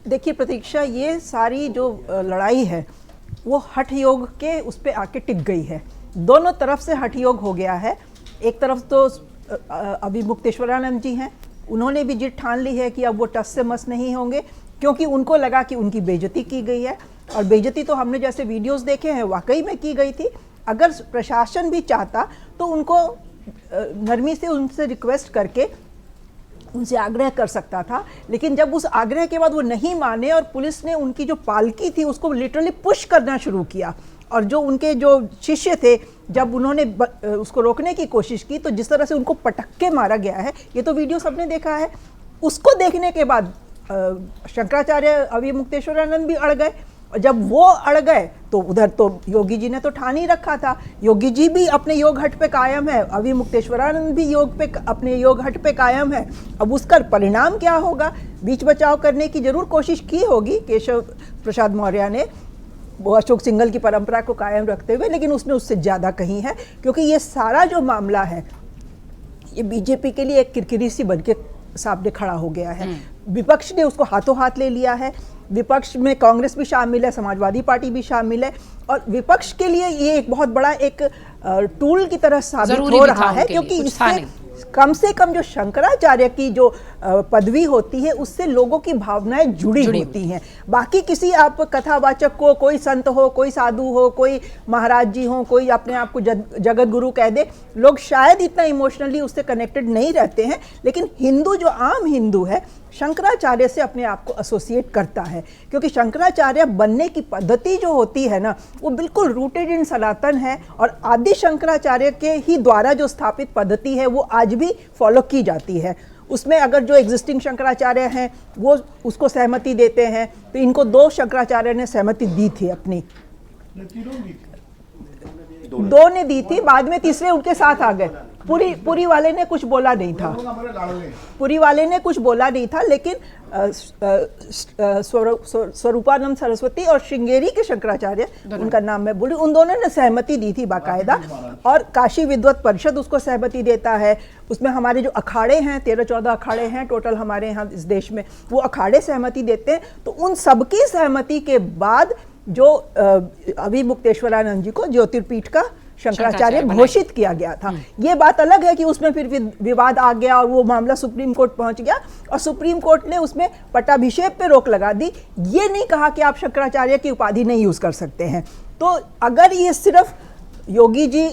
देखिए प्रतीक्षा, ये सारी जो लड़ाई है वो हठ योग के उस पर आके टिक गई है। दोनों तरफ से हठ योग हो गया है। एक तरफ तो अभी मुक्तेश्वरानंद जी हैं, उन्होंने भी जिद ठान ली है कि अब वो टस से मस नहीं होंगे, क्योंकि उनको लगा कि उनकी बेइज्जती की गई है। और बेइज्जती तो हमने जैसे वीडियोस देखे हैं वाकई में की गई थी। अगर प्रशासन भी चाहता तो उनको नरमी से उनसे रिक्वेस्ट करके उनसे आग्रह कर सकता था, लेकिन जब उस आग्रह के बाद वो नहीं माने और पुलिस ने उनकी जो पालकी थी उसको लिटरली पुश करना शुरू किया, और जो उनके जो शिष्य थे जब उन्होंने उसको रोकने की कोशिश की तो जिस तरह से उनको पटक के मारा गया है, ये तो वीडियो सबने देखा है। उसको देखने के बाद शंकराचार्य अभी मुक्तेश्वरानंद भी अड़ गए, और जब वो अड़ गए तो उधर तो योगी जी ने तो ठान ही रखा था। योगी जी भी अपने योग हट पे कायम है, अभी मुक्तेश्वरानंद भी अपने योग हट पे कायम है। अब उसका परिणाम क्या होगा? बीच बचाव करने की जरूर कोशिश की होगी केशव प्रसाद मौर्य ने, वो अशोक सिंघल की परंपरा को कायम रखते हुए, लेकिन उसने उससे ज़्यादा कहीं है, क्योंकि ये सारा जो मामला है ये बीजेपी के लिए एक किरकिरी सी बन के सामने खड़ा हो गया है। विपक्ष ने उसको हाथों हाथ ले लिया है। विपक्ष में कांग्रेस भी शामिल है, समाजवादी पार्टी भी शामिल है, और विपक्ष के लिए ये एक बहुत बड़ा एक टूल की तरह साबित हो रहा है, क्योंकि इससे कम से कम जो शंकराचार्य की जो पदवी होती है उससे लोगों की भावनाएं जुड़ी होती हैं। बाकी किसी आप कथावाचक को, कोई संत हो, कोई साधु हो, कोई महाराज जी हो, कोई अपने आप को जगत गुरु कह दे, लोग शायद इतना इमोशनली उससे कनेक्टेड नहीं रहते हैं। लेकिन हिंदू, जो आम हिंदू है, शंकराचार्य से अपने आप को एसोसिएट करता है, क्योंकि शंकराचार्य बनने की पद्धति जो होती है ना, वो बिल्कुल रूटेड इन सनातन है, और आदि शंकराचार्य के ही द्वारा जो स्थापित पद्धति है वो आज भी फॉलो की जाती है। उसमें अगर जो एग्जिस्टिंग शंकराचार्य हैं वो उसको सहमति देते हैं, तो इनको 2 शंकराचार्य ने सहमति दी थी अपनी, 2 ने दी थी, बाद में तीसरे उनके साथ आ गए। पुरी वाले ने कुछ बोला नहीं था, पुरी वाले ने कुछ बोला नहीं था, लेकिन स्वरूपानंद सरस्वती और श्रृंगेरी के शंकराचार्य, उनका नाम मैं बोली, उन दोनों ने सहमति दी थी बाकायदा, और काशी विद्वत परिषद उसको सहमति देता है। उसमें हमारे जो अखाड़े हैं, 13-14 अखाड़े हैं टोटल हमारे यहाँ इस देश में, वो अखाड़े सहमति देते हैं। तो उन सबकी सहमति के बाद जो अभी मुक्तेश्वरानंद जी को ज्योतिर्पीठ का शंकराचार्य घोषित किया गया था। ये बात अलग है कि उसमें फिर विवाद आ गया और वो मामला सुप्रीम कोर्ट पहुंच गया, और सुप्रीम कोर्ट ने उसमें पट्टाभिषेक पे रोक लगा दी। ये नहीं कहा कि आप शंकराचार्य की उपाधि नहीं यूज कर सकते हैं। तो अगर ये सिर्फ योगी जी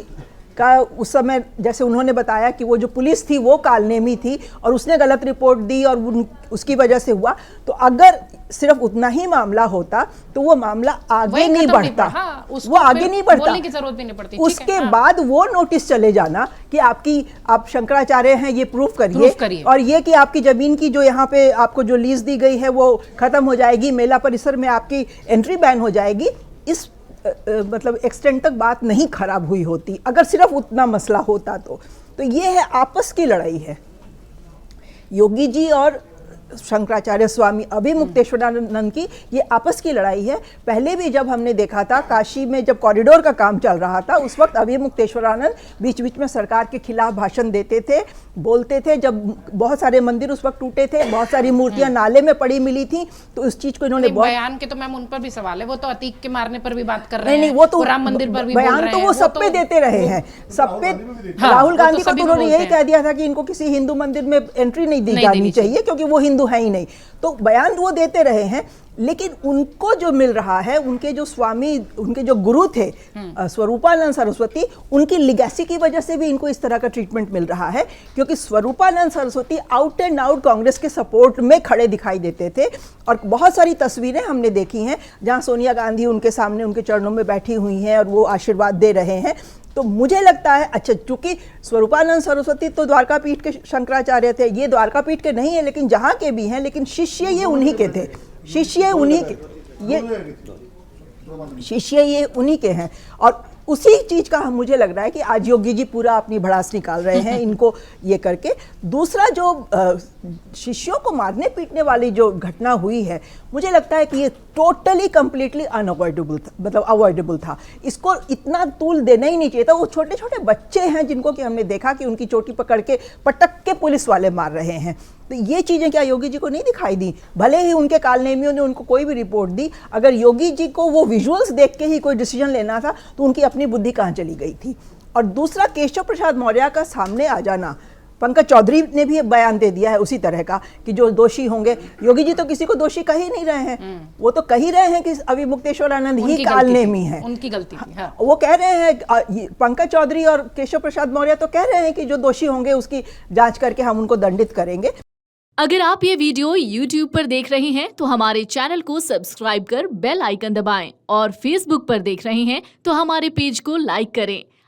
का उस समय, जैसे उन्होंने बताया कि वो जो पुलिस थी वो कालनेमी थी और उसने गलत रिपोर्ट दी और उसकी वजह से हुआ, तो अगर सिर्फ उतना ही मामला होता तो वो मामला आगे नहीं बढ़ता, वो आगे नहीं बढ़ता, बोलने की जरूरत भी नहीं पड़ती। उसके बाद वो नोटिस चले जाना कि आप शंकराचार्य हैं, ये प्रूफ करिए, और ये कि आपकी जमीन की जो यहाँ पे आपको जो लीज दी गई है वो खत्म हो जाएगी, मेला परिसर में आपकी एंट्री बैन हो जाएगी। इस मतलब एक्सटेंट तक बात नहीं खराब हुई होती अगर सिर्फ उतना मसला होता तो ये है, आपस की लड़ाई है। योगी जी और शंकराचार्य स्वामी अभी मुक्तेश्वरानंद की ये आपस की लड़ाई है। पहले भी जब हमने देखा था काशी में, जब कॉरिडोर का काम चल रहा था, उस वक्त अभी मुक्तेश्वरानंद बीच बीच में सरकार के खिलाफ भाषण देते थे, बोलते थे। जब बहुत सारे मंदिर उस वक्त टूटे थे, बहुत सारी मूर्तियां नाले में पड़ी मिली थी, तो उस चीज को इन्होंने बयान के तो मैम उन पर भी सवाल है, वो तो अतीक के मारने पर भी बात कर रहे हैं। नहीं, वो तो राम मंदिर पर भी बयान तो वो सब पे देते रहे हैं, सब पे। राहुल गांधी को तो उन्होंने यही कह दिया था कि इनको किसी हिंदू मंदिर में एंट्री नहीं दी जानी चाहिए क्योंकि वो हिंदू है ही नहीं। तो बयान वो देते रहे हैं, लेकिन उनको जो मिल रहा है, उनके जो स्वामी, उनके जो गुरु थे स्वरूपानंद सरस्वती, उनकी लिगेसी की वजह से भी इनको इस तरह का ट्रीटमेंट मिल रहा है। क्योंकि Swaroopanand Saraswati out and out Congress के सपोर्ट में खड़े दिखाई देते थे, और बहुत सारी तस्वीरें हमने देखी हैं जहां सोनिया गांधी उनके सामने उनके चरणों में बैठी हुई हैं और वो आशीर्वाद दे रहे हैं। तो मुझे लगता है, अच्छा, चूंकि स्वरूपानंद सरस्वती तो द्वारकापीठ के शंकराचार्य थे, ये द्वारकापीठ के नहीं है, लेकिन जहाँ के भी हैं, लेकिन शिष्य ये उन्हीं के थे, शिष्य उन्हीं के, ये शिष्य ये उन्हीं के हैं। और उसी चीज का मुझे लग रहा है कि आज योगी जी पूरा अपनी भड़ास निकाल रहे हैं इनको ये करके। दूसरा, जो शिष्यों को मारने पीटने वाली जो घटना हुई है, मुझे लगता है कि ये टोटली कंप्लीटली अनअवॉइडेबल था, मतलब अवॉइडेबल था। इसको इतना तूल देना ही नहीं चाहिए था। वो छोटे छोटे बच्चे हैं जिनको कि हमने देखा कि उनकी चोटी पकड़ के पटक के पुलिस वाले मार रहे हैं। तो ये चीज़ें क्या योगी जी को नहीं दिखाई दी? भले ही उनके कालनेमियों ने उनको कोई भी रिपोर्ट दी, अगर योगी जी को वो विजुअल्स देख के ही कोई डिसीजन लेना था तो उनकी अपनी बुद्धि कहाँ चली गई थी? और दूसरा, केशव प्रसाद मौर्य का सामने आ जाना, पंकज चौधरी ने भी एक बयान दे दिया है उसी तरह का कि जो दोषी होंगे, योगी जी तो किसी को दोषी कह ही नहीं रहे हैं, वो तो कह ही रहे हैं कि अविमुक्तेश्वरानंद ही कालनेमी है, उनकी गलती थी। हाँ। वो कह रहे हैं, पंकज चौधरी और केशव प्रसाद मौर्य तो कह रहे हैं कि जो दोषी होंगे उसकी जांच करके हम उनको दंडित करेंगे। अगर आप ये वीडियो YouTube पर देख रहे हैं तो हमारे चैनल को सब्सक्राइब कर बेल आइकन दबाएं और Facebook पर देख रहे हैं तो हमारे पेज को लाइक करें।